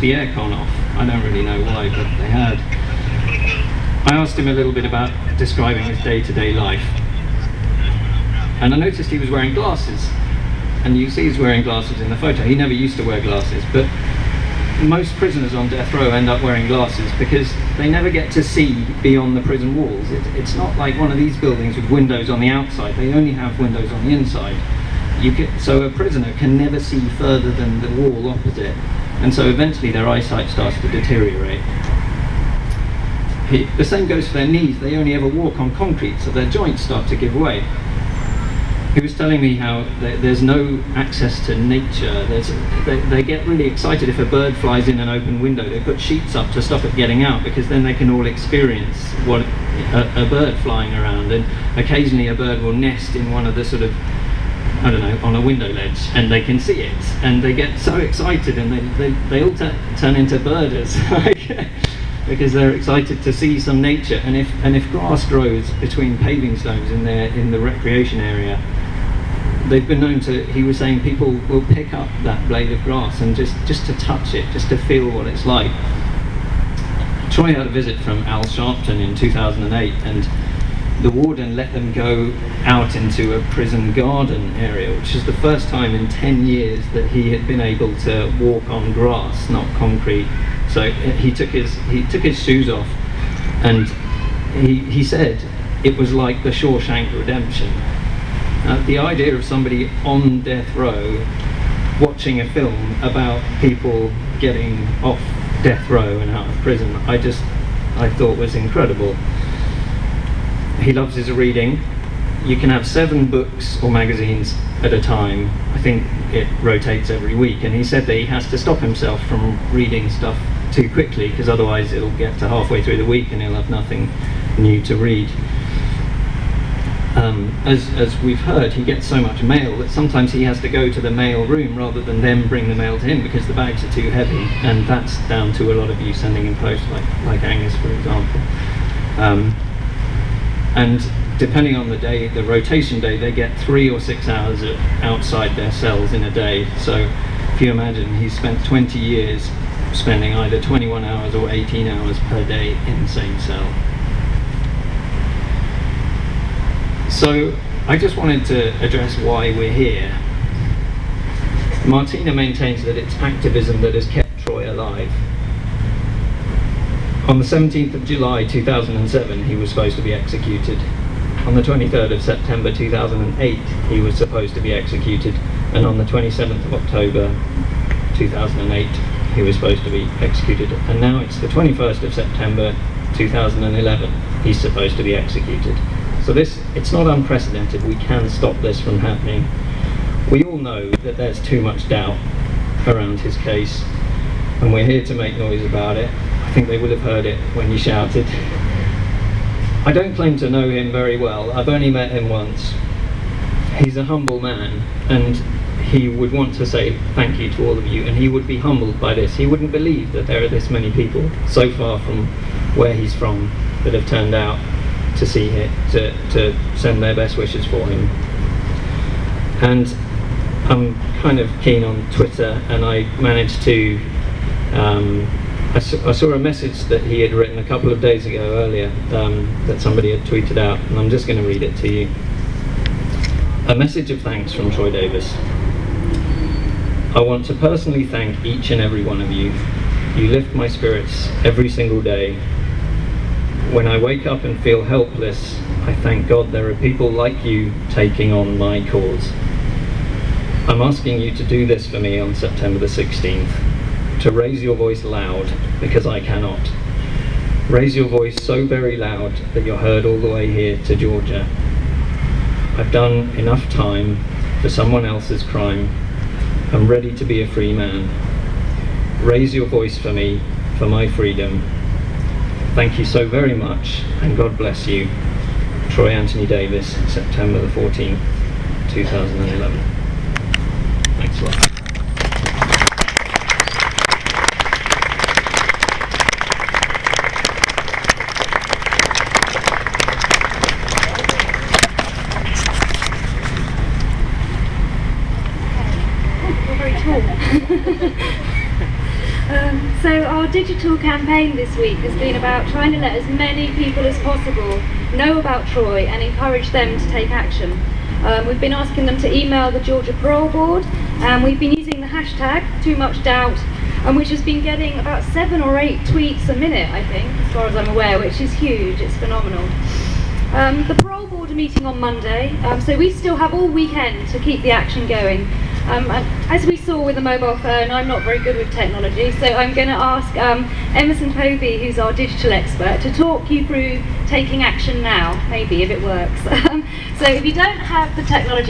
the aircon off. I don't really know why, but they had. I asked him a little bit about describing his day-to-day life, and I noticed he was wearing glasses. And you see he's wearing glasses in the photo. He never used to wear glasses, but most prisoners on death row end up wearing glasses because they never get to see beyond the prison walls. It's not like one of these buildings with windows on the outside. They only have windows on the inside. So a prisoner can never see further than the wall opposite, and so eventually their eyesight starts to deteriorate. The same goes for their knees. They only ever walk on concrete, so their joints start to give way. He was telling me how there's no access to nature. They get really excited if a bird flies in an open window. They put sheets up to stop it getting out, because then they can all experience what a bird flying around. And occasionally a bird will nest in one of the sort of, I don't know, on a window ledge, and they can see it. And they get so excited, and they all turn into birders. Because they're excited to see some nature. And if grass grows between paving stones in the recreation area, they've been known to, he was saying, people will pick up that blade of grass and just to touch it, just to feel what it's like. Troy had a visit from Al Sharpton in 2008, and the warden let them go out into a prison garden area, which is the first time in 10 years that he had been able to walk on grass, not concrete. So he took his shoes off, and he said it was like the Shawshank Redemption. The idea of somebody on death row watching a film about people getting off death row and out of prison, I thought was incredible. He loves his reading. You can have 7 books or magazines at a time. I think it rotates every week, and he said that he has to stop himself from reading stuff too quickly, because otherwise it'll get to halfway through the week and he'll have nothing new to read. As we've heard, he gets so much mail that sometimes he has to go to the mail room rather than them bring the mail to him, because the bags are too heavy, and that's down to a lot of you sending in post, like Angus, for example. And depending on the day, the rotation day, they get 3 or 6 hours outside their cells in a day. So if you imagine, he's spent 20 years spending either 21 hours or 18 hours per day in the same cell. So I just wanted to address why we're here. Martina maintains that it's activism that has kept Troy alive. On the 17th of July 2007, he was supposed to be executed. On the 23rd of September 2008, he was supposed to be executed. And on the 27th of October 2008, he was supposed to be executed. And now it's the 21st of September 2011, he's supposed to be executed. So it's not unprecedented. We can stop this from happening. We all know that there's too much doubt around his case, and we're here to make noise about it. I think they would have heard it when you shouted. I don't claim to know him very well. I've only met him once. He's a humble man, and he would want to say thank you to all of you, and he would be humbled by this. He wouldn't believe that there are this many people so far from where he's from that have turned out to see it, to send their best wishes for him. And I'm kind of keen on Twitter, and I managed to I saw a message that he had written a couple of days ago earlier, that somebody had tweeted out, and I'm just going to read it to you. A message of thanks from Troy Davis. I want to personally thank each and every one of you. You lift my spirits every single day. When I wake up and feel helpless, I thank God there are people like you taking on my cause. I'm asking you to do this for me on September the 16th, to raise your voice loud, because I cannot. Raise your voice so very loud that you're heard all the way here to Georgia. I've done enough time for someone else's crime. I'm ready to be a free man. Raise your voice for me, for my freedom. Thank you so very much, and God bless you. Troy Anthony Davis, September the 14th, 2011. Thanks a lot. You're very tall. So our digital campaign this week has been about trying to let as many people as possible know about Troy and encourage them to take action. We've been asking them to email the Georgia Parole Board, and we've been using the hashtag #TooMuchDoubt, which has been getting about 7 or 8 tweets a minute, I think, as far as I'm aware, which is huge. It's phenomenal. The Parole Board are meeting on Monday, so we still have all weekend to keep the action going. As we saw with the mobile phone, I'm not very good with technology, so I'm going to ask Emerson Povey, who's our digital expert, to talk you through taking action now, maybe, if it works. So if you don't have the technology